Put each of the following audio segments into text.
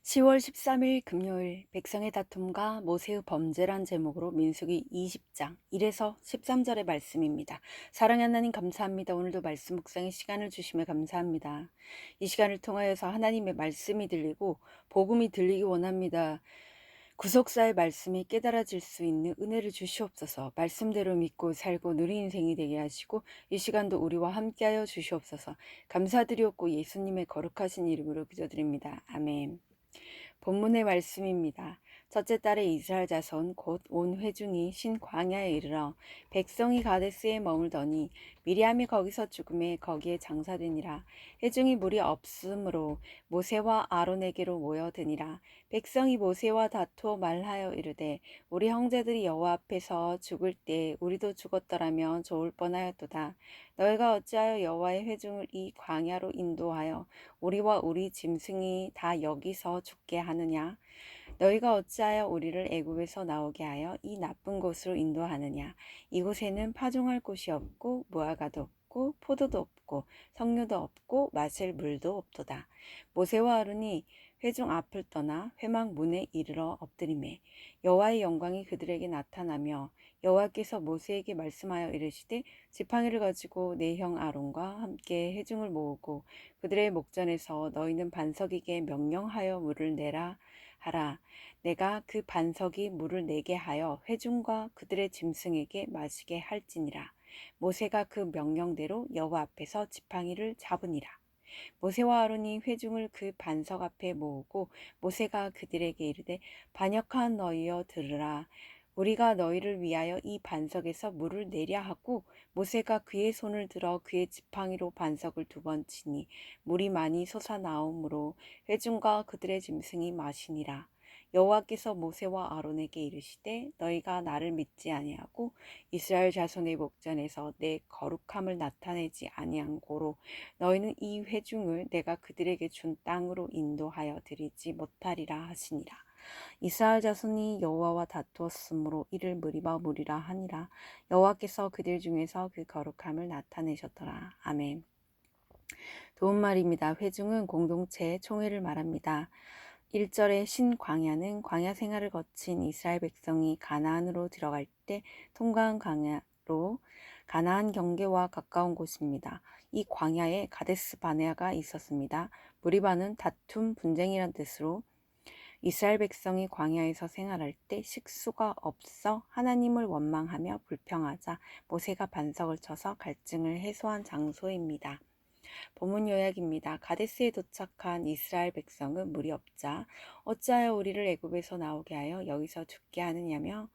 10월 13일 금요일 백성의 다툼과 모세의 범죄란 제목으로 민수기 20장 1에서 13절의 말씀입니다. 사랑하는 하나님 감사합니다. 오늘도 말씀 묵상의 시간을 주시며 감사합니다. 이 시간을 통하여서 하나님의 말씀이 들리고 복음이 들리기 원합니다. 구속사의 말씀이 깨달아질 수 있는 은혜를 주시옵소서. 말씀대로 믿고 살고 누린 인생이 되게 하시고 이 시간도 우리와 함께하여 주시옵소서. 감사드리옵고 예수님의 거룩하신 이름으로 기도드립니다. 아멘. 본문의 말씀입니다. 첫째 달에 이스라엘 자손 곧 온 회중이 신광야에 이르러 백성이 가데스에 머물더니 미리암이 거기서 죽음에 거기에 장사되니라. 회중이 물이 없으므로 모세와 아론에게로 모여드니라. 백성이 모세와 다투어 말하여 이르되 우리 형제들이 여호와 앞에서 죽을 때 우리도 죽었더라면 좋을 뻔하였도다. 너희가 어찌하여 여호와의 회중을 이 광야로 인도하여 우리와 우리 짐승이 다 여기서 죽게 하느냐? 너희가 어찌하여 우리를 애굽에서 나오게 하여 이 나쁜 곳으로 인도하느냐? 이곳에는 파종할 곳이 없고 무화과도 없고 포도도 없고 석류도 없고 마실 물도 없도다. 모세와 아론이 회중 앞을 떠나 회막 문에 이르러 엎드리매 여호와의 영광이 그들에게 나타나며 여호와께서 모세에게 말씀하여 이르시되 지팡이를 가지고 내 형 아론과 함께 회중을 모으고 그들의 목전에서 너희는 반석에게 명령하여 물을 내라 하라. 내가 그 반석이 물을 내게 하여 회중과 그들의 짐승에게 마시게 할지니라. 모세가 그 명령대로 여호와 앞에서 지팡이를 잡으니라. 모세와 아론이 회중을 그 반석 앞에 모으고 모세가 그들에게 이르되 반역한 너희여 들으라. 우리가 너희를 위하여 이 반석에서 물을 내려 하고 모세가 그의 손을 들어 그의 지팡이로 반석을 2번 치니 물이 많이 솟아나오므로 회중과 그들의 짐승이 마시니라. 여호와께서 모세와 아론에게 이르시되 너희가 나를 믿지 아니하고 이스라엘 자손의 목전에서 내 거룩함을 나타내지 아니한 고로 너희는 이 회중을 내가 그들에게 준 땅으로 인도하여 드리지 못하리라 하시니라. 이스라엘 자손이 여호와와 다투었으므로 이를 무리바 무리라 하니라. 여호와께서 그들 중에서 그 거룩함을 나타내셨더라. 아멘. 도움말입니다. 회중은 공동체의 총회를 말합니다. 1절의 신광야는 광야 생활을 거친 이스라엘 백성이 가나안으로 들어갈 때 통과한 광야로 가나안 경계와 가까운 곳입니다. 이 광야에 가데스 바네아가 있었습니다. 무리바는 다툼, 분쟁이란 뜻으로 이스라엘 백성이 광야에서 생활할 때 식수가 없어 하나님을 원망하며 불평하자 모세가 반석을 쳐서 갈증을 해소한 장소입니다. 본문 요약입니다. 가데스에 도착한 이스라엘 백성은 물이 없자 어찌하여 우리를 애굽에서 나오게 하여 여기서 죽게 하느냐며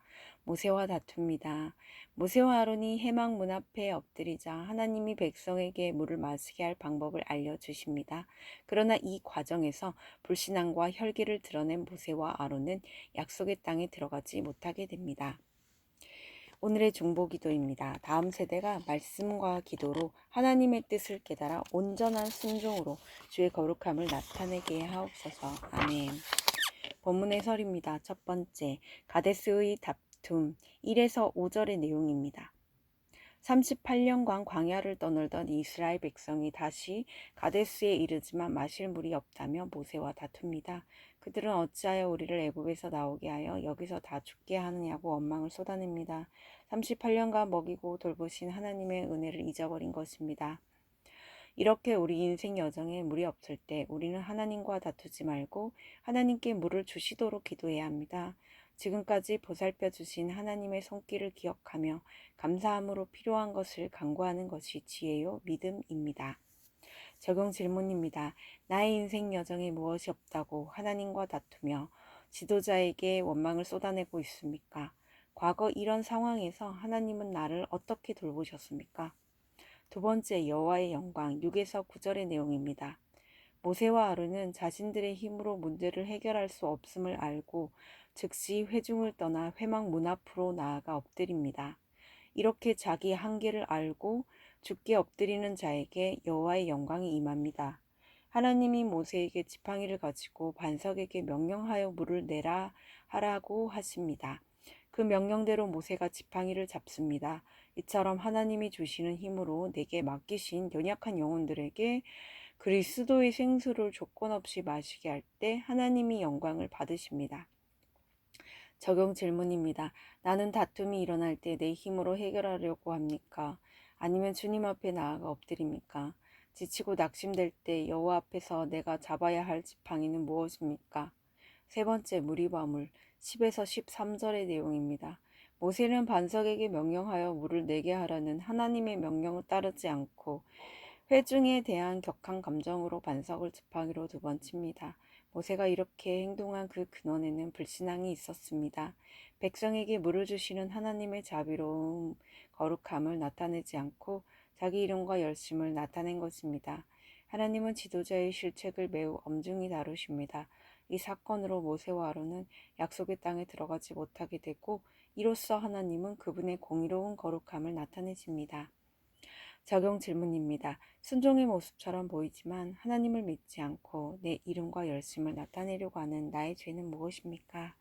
모세와 다툽니다. 모세와 아론이 해막 문 앞에 엎드리자 하나님이 백성에게 물을 마시게 할 방법을 알려주십니다. 그러나 이 과정에서 불신앙과 혈기를 드러낸 모세와 아론은 약속의 땅에 들어가지 못하게 됩니다. 오늘의 중보기도입니다. 다음 세대가 말씀과 기도로 하나님의 뜻을 깨달아 온전한 순종으로 주의 거룩함을 나타내게 하옵소서. 아멘. 본문의 설입니다. 첫 번째, 가데스의 다툼 1에서 5절의 내용입니다. 38년간 광야를 떠놀던 이스라엘 백성이 다시 가데스에 이르지만 마실 물이 없다며 모세와 다툽니다. 그들은 어찌하여 우리를 애굽에서 나오게 하여 여기서 다 죽게 하느냐고 원망을 쏟아냅니다. 38년간 먹이고 돌보신 하나님의 은혜를 잊어버린 것입니다. 이렇게 우리 인생 여정에 물이 없을 때 우리는 하나님과 다투지 말고 하나님께 물을 주시도록 기도해야 합니다. 지금까지 보살펴 주신 하나님의 손길을 기억하며 감사함으로 필요한 것을 간구하는 것이 지혜요 믿음입니다. 적용 질문입니다. 나의 인생 여정에 무엇이 없다고 하나님과 다투며 지도자에게 원망을 쏟아내고 있습니까? 과거 이런 상황에서 하나님은 나를 어떻게 돌보셨습니까? 두 번째, 여호와의 영광 6에서 9절의 내용입니다. 모세와 아론은 자신들의 힘으로 문제를 해결할 수 없음을 알고 즉시 회중을 떠나 회막 문 앞으로 나아가 엎드립니다. 이렇게 자기 한계를 알고 죽게 엎드리는 자에게 여호와의 영광이 임합니다. 하나님이 모세에게 지팡이를 가지고 반석에게 명령하여 물을 내라 하라고 하십니다. 그 명령대로 모세가 지팡이를 잡습니다. 이처럼 하나님이 주시는 힘으로 내게 맡기신 연약한 영혼들에게 그리스도의 생수를 조건 없이 마시게 할 때 하나님이 영광을 받으십니다. 적용 질문입니다. 나는 다툼이 일어날 때 내 힘으로 해결하려고 합니까? 아니면 주님 앞에 나아가 엎드립니까? 지치고 낙심될 때 여호와 앞에서 내가 잡아야 할 지팡이는 무엇입니까? 세 번째, 무리바물 10에서 13절의 내용입니다. 모세는 반석에게 명령하여 물을 내게 하라는 하나님의 명령을 따르지 않고 회중에 대한 격한 감정으로 반석을 지팡이로 두 번 칩니다. 모세가 이렇게 행동한 그 근원에는 불신앙이 있었습니다. 백성에게 물을 주시는 하나님의 자비로움, 거룩함을 나타내지 않고 자기 이름과 열심을 나타낸 것입니다. 하나님은 지도자의 실책을 매우 엄중히 다루십니다. 이 사건으로 모세와 아론은 약속의 땅에 들어가지 못하게 되고 이로써 하나님은 그분의 공의로운 거룩함을 나타내십니다. 적용 질문입니다. 순종의 모습처럼 보이지만 하나님을 믿지 않고 내 이름과 열심을 나타내려고 하는 나의 죄는 무엇입니까?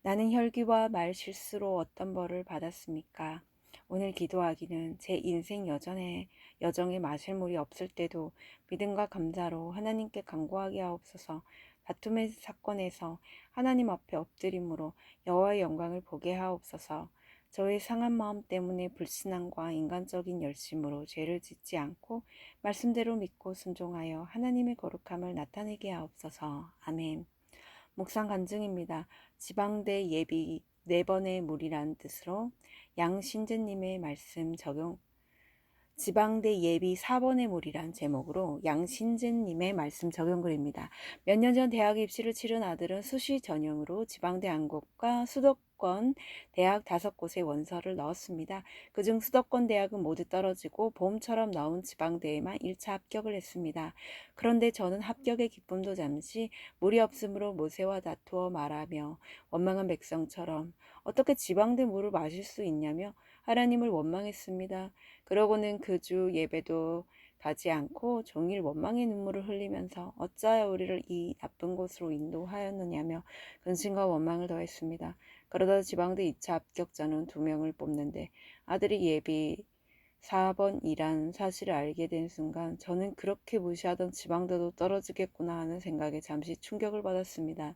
나는 혈기와 말 실수로 어떤 벌을 받았습니까? 오늘 기도하기는 제 인생 여정에 마실 물이 없을 때도 믿음과 감사로 하나님께 간구하게 하옵소서. 다툼의 사건에서 하나님 앞에 엎드림으로 여호와의 영광을 보게 하옵소서. 저의 상한 마음 때문에 불신앙과 인간적인 열심으로 죄를 짓지 않고 말씀대로 믿고 순종하여 하나님의 거룩함을 나타내게 하옵소서. 아멘. 묵상 간증입니다. 지방대 예비 4번의 물이란 뜻으로 양신재님의 말씀 적용 지방대 예비 4번의 물이란 제목으로 양신재님의 말씀 적용글입니다. 몇 년 전 대학 입시를 치른 아들은 수시 전형으로 지방대 한곳과 수도권 대학 5곳에 원서를 넣었습니다. 그중 수도권 대학은 모두 떨어지고 봄처럼 나온 지방대에만 1차 합격을 했습니다. 그런데 저는 합격의 기쁨도 잠시 물이 없으므로 모세와 다투어 말하며 원망한 백성처럼 어떻게 지방대 물을 마실 수 있냐며 하나님을 원망했습니다. 그러고는 그 주 예배도 가지 않고 종일 원망의 눈물을 흘리면서 어찌하여 우리를 이 나쁜 곳으로 인도하였느냐며 근심과 원망을 더했습니다. 그러다 지방대 2차 합격자는 2명을 뽑는데 아들이 예비 4번이란 사실을 알게 된 순간 저는 그렇게 무시하던 지방대도 떨어지겠구나 하는 생각에 잠시 충격을 받았습니다.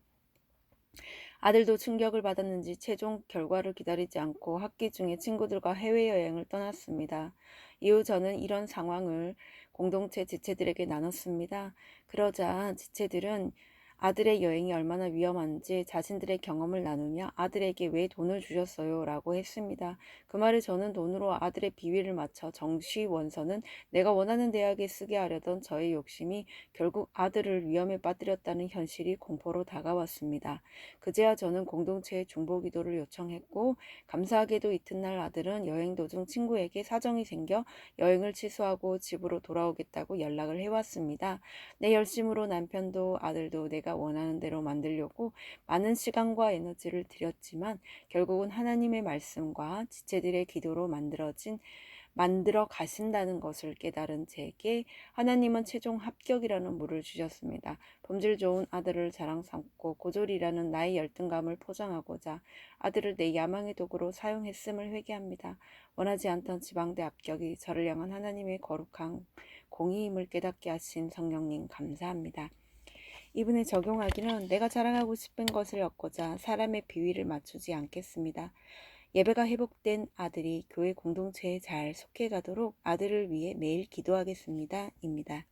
아들도 충격을 받았는지 최종 결과를 기다리지 않고 학기 중에 친구들과 해외여행을 떠났습니다. 이후 저는 이런 상황을 공동체 지체들에게 나눴습니다. 그러자 지체들은 아들의 여행이 얼마나 위험한지 자신들의 경험을 나누며 아들에게 왜 돈을 주셨어요? 라고 했습니다. 그 말에 저는 돈으로 아들의 비위를 맞춰 정시 원서는 내가 원하는 대학에 쓰게 하려던 저의 욕심이 결국 아들을 위험에 빠뜨렸다는 현실이 공포로 다가왔습니다. 그제야 저는 공동체에 중보기도를 요청했고 감사하게도 이튿날 아들은 여행 도중 친구에게 사정이 생겨 여행을 취소하고 집으로 돌아오겠다고 연락을 해왔습니다. 내 열심으로 남편도 아들도 내가 원하는 대로 만들려고 많은 시간과 에너지를 들였지만 결국은 하나님의 말씀과 지체들의 기도로 만들어 가신다는 것을 깨달은 제게 하나님은 최종 합격이라는 물을 주셨습니다. 품질 좋은 아들을 자랑 삼고 고졸이라는 나의 열등감을 포장하고자 아들을 내 야망의 도구로 사용했음을 회개합니다. 원하지 않던 지방대 합격이 저를 향한 하나님의 거룩한 공의임을 깨닫게 하신 성령님 감사합니다. 이분에 적용하기는 내가 자랑하고 싶은 것을 얻고자 사람의 비위를 맞추지 않겠습니다. 예배가 회복된 아들이 교회 공동체에 잘 속해 가도록 아들을 위해 매일 기도하겠습니다. 입니다.